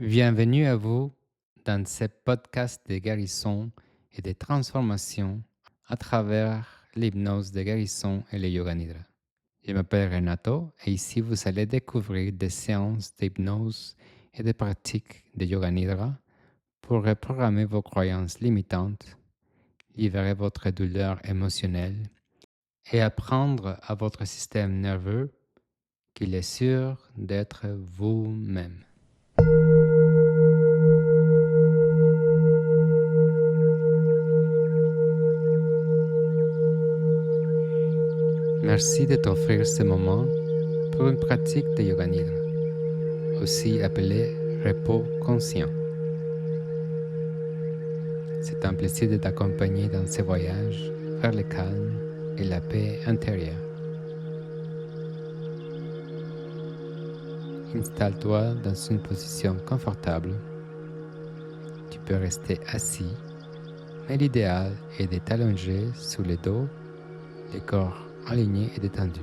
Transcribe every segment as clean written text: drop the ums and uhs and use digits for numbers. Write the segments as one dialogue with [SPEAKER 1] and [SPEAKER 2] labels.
[SPEAKER 1] Bienvenue à vous dans ce podcast de guérison et de transformation à travers l'hypnose de guérison et le yoga nidra. Je m'appelle Renato et ici vous allez découvrir des séances d'hypnose et des pratiques de yoga nidra pour reprogrammer vos croyances limitantes, libérer votre douleur émotionnelle et apprendre à votre système nerveux qu'il est sûr d'être vous-même. Merci de t'offrir ce moment pour une pratique de yoga nidra, aussi appelée repos conscient. C'est un plaisir de t'accompagner dans ce voyage vers le calme et la paix intérieure. Installe-toi dans une position confortable. Tu peux rester assis, mais l'idéal est de t'allonger sur le dos, le corps aligné et détendu.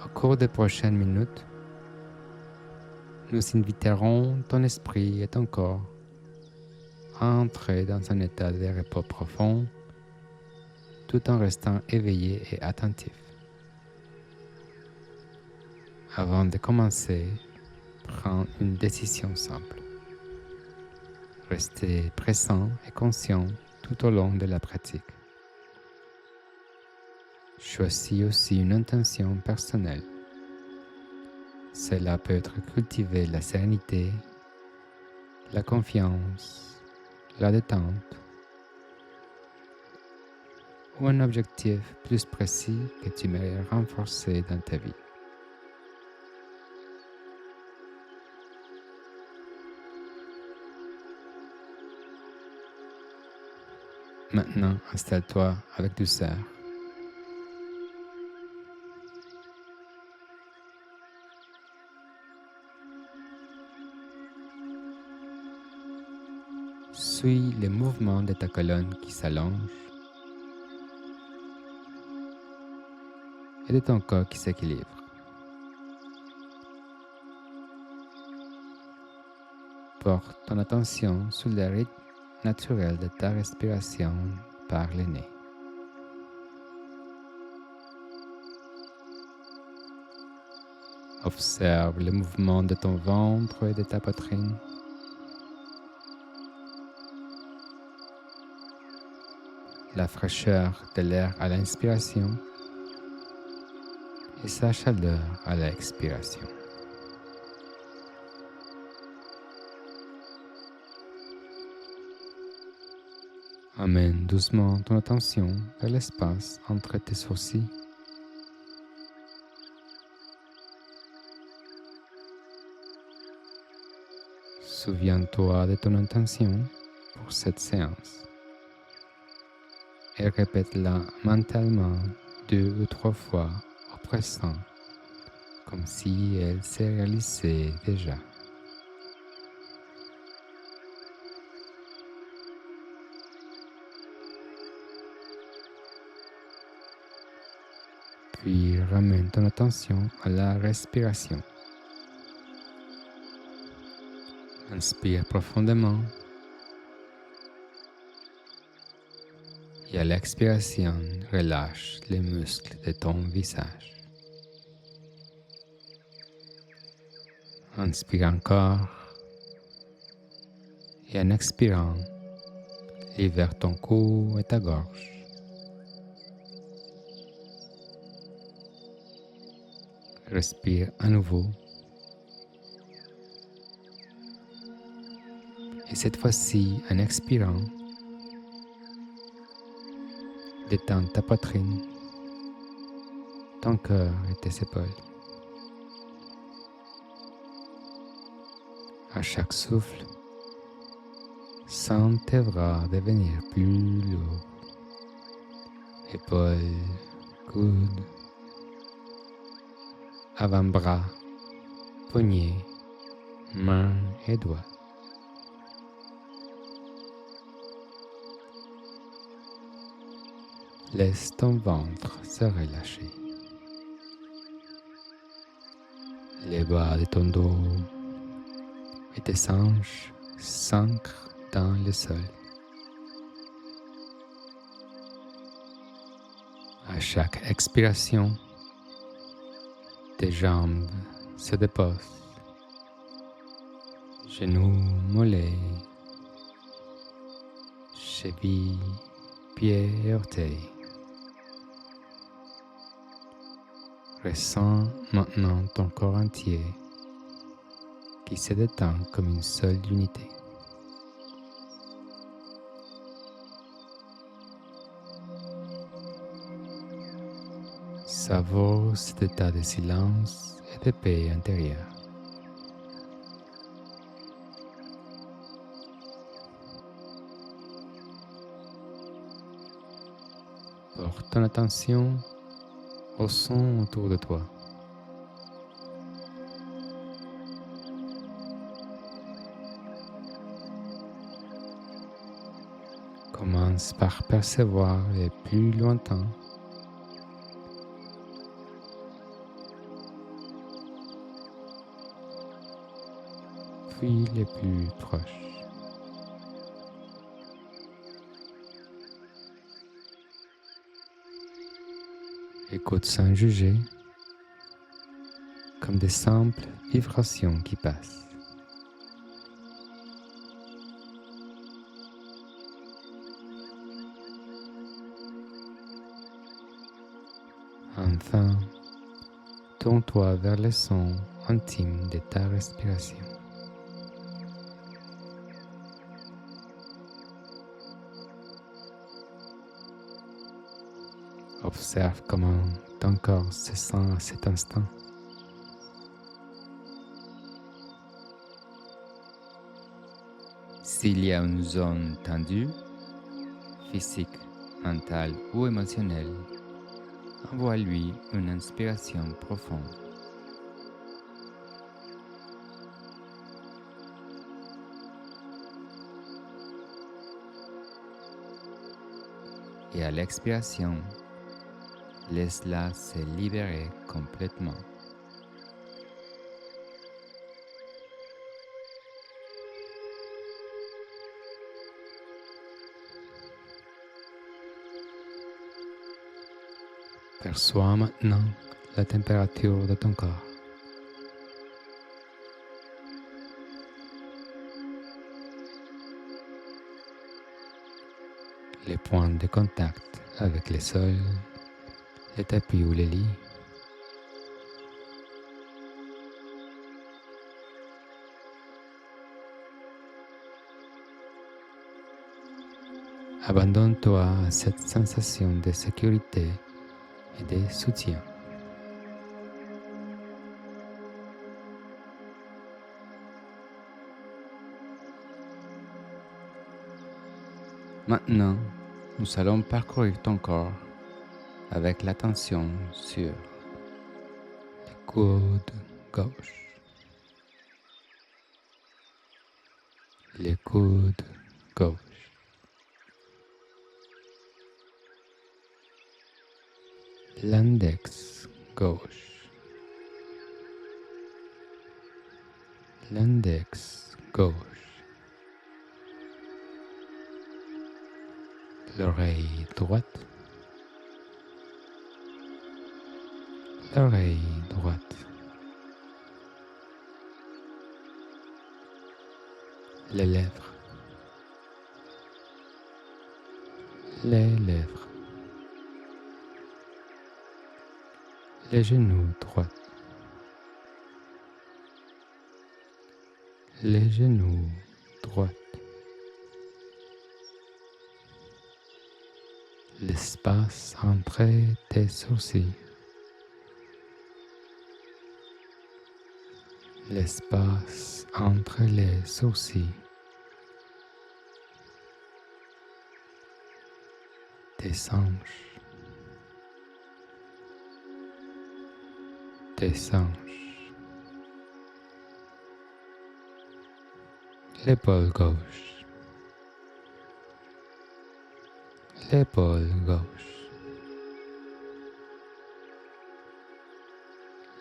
[SPEAKER 1] Au cours des prochaines minutes, nous inviterons ton esprit et ton corps à entrer dans un état de repos profond tout en restant éveillé et attentif. Avant de commencer, prends une décision simple. Restez présent et conscient tout au long de la pratique. Choisis aussi une intention personnelle. Cela peut être cultiver la sérénité, la confiance, la détente ou un objectif plus précis que tu aimerais renforcer dans ta vie. Maintenant, installe-toi avec douceur. Suis les mouvements de ta colonne qui s'allonge et de ton corps qui s'équilibre. Porte ton attention sur le rythme naturel de ta respiration par le nez. Observe le mouvement de ton ventre et de ta poitrine. La fraîcheur de l'air à l'inspiration et sa chaleur à l'expiration. Amène doucement ton attention vers l'espace entre tes sourcils. Souviens-toi de ton intention pour cette séance et répète-la mentalement 2 ou 3 fois au présent, comme si elle s'est réalisée déjà. Puis ramène ton attention à la respiration. Inspire profondément et à l'expiration, relâche les muscles de ton visage. Inspire encore et en expirant, libère ton cou et ta gorge. Respire à nouveau. Et cette fois-ci, en expirant, détends ta poitrine, ton cœur et tes épaules. À chaque souffle, sens tes bras devenir plus lourds. Épaules, coudes, avant-bras, poignets, mains et doigts. Laisse ton ventre se relâcher. Les bas de ton dos, et tes hanches s'ancrent dans le sol. À chaque expiration, tes jambes se déposent, genoux, mollets, chevilles, pieds et orteils. Ressens maintenant ton corps entier qui se détend comme une seule unité. Savoure cet état de silence et de paix intérieure. Porte ton attention au son autour de toi. Commence par percevoir les plus lointains, puis les plus proches. Écoute sans juger, comme des simples vibrations qui passent. Enfin, tourne-toi vers le son intime de ta respiration. Observe comment ton corps se sent à cet instant. S'il y a une zone tendue, physique, mentale ou émotionnelle, envoie-lui une inspiration profonde. Et à l'expiration, laisse-la se libérer complètement. Perçois maintenant la température de ton corps. Les points de contact avec le sol, le tapis ou le lit. Abandonne-toi à cette sensation de sécurité et de soutien. Maintenant, nous allons parcourir ton corps avec l'attention sur le coude gauche, le coude gauche, l'index gauche, l'index gauche, l'oreille droite, l'oreille droite, les lèvres, les lèvres, les genoux droits, les genoux droits, l'espace entre tes sourcils, l'espace entre les sourcils, tes hanches, l'épaule gauche, l'épaule gauche,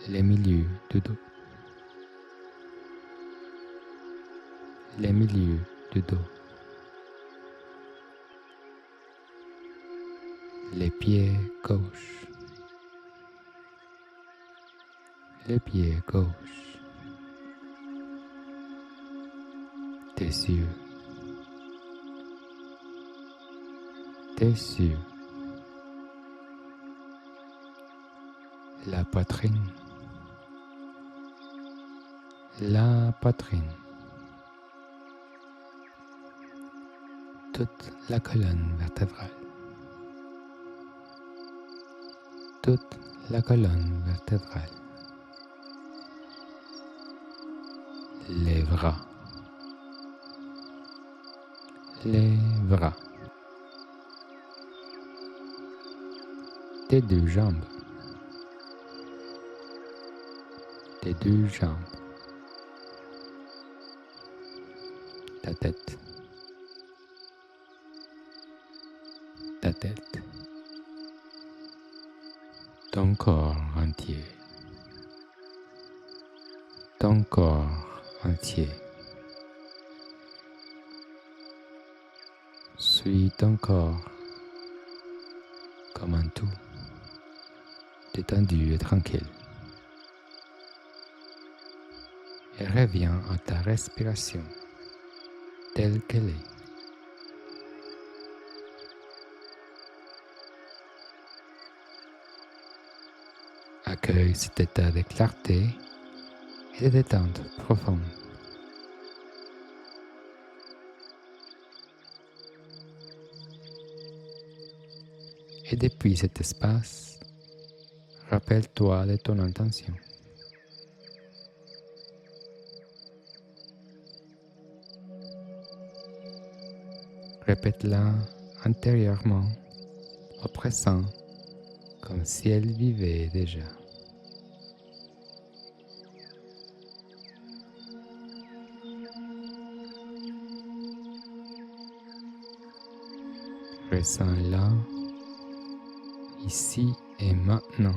[SPEAKER 1] les milieux du dos, les milieux du dos, les pieds gauche, les pieds gauche, tes yeux, la poitrine, toute la colonne vertébrale, les bras, tes deux jambes, ta tête, ton corps entier, Suis ton corps comme un tout, détendu et tranquille. Et reviens à ta respiration telle qu'elle est. Accueille cet état de clarté et de détente profonde. Et depuis cet espace, rappelle-toi de ton intention. Répète-la intérieurement, au présent, comme si elle vivait déjà. Ressens-la ici et maintenant.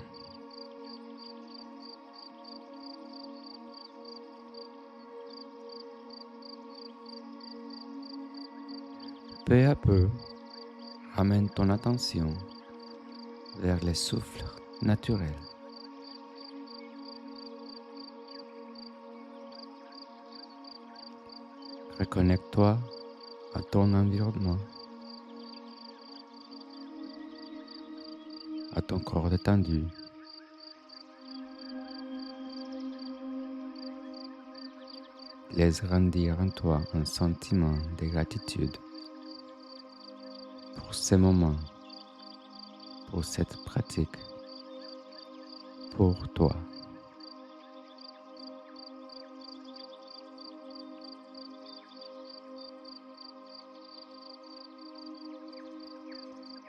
[SPEAKER 1] Peu à peu, ramène ton attention vers les souffles naturels. Reconnecte-toi à ton environnement, à ton corps détendu. Laisse grandir en toi un sentiment de gratitude pour ces moments, pour cette pratique, pour toi.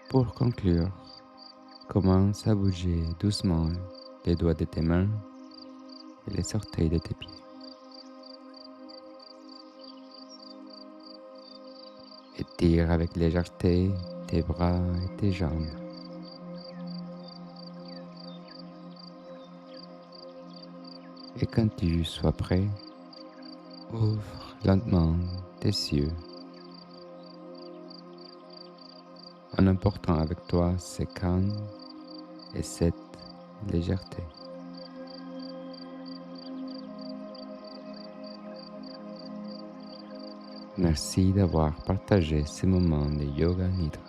[SPEAKER 1] Pour conclure, commence à bouger doucement les doigts de tes mains et les orteils de tes pieds. Étire avec légèreté tes bras et tes jambes. Et quand tu sois prêt, ouvre lentement tes yeux en emportant avec toi ce calme et cette légèreté. Merci d'avoir partagé ces moments de Yoga Nidra.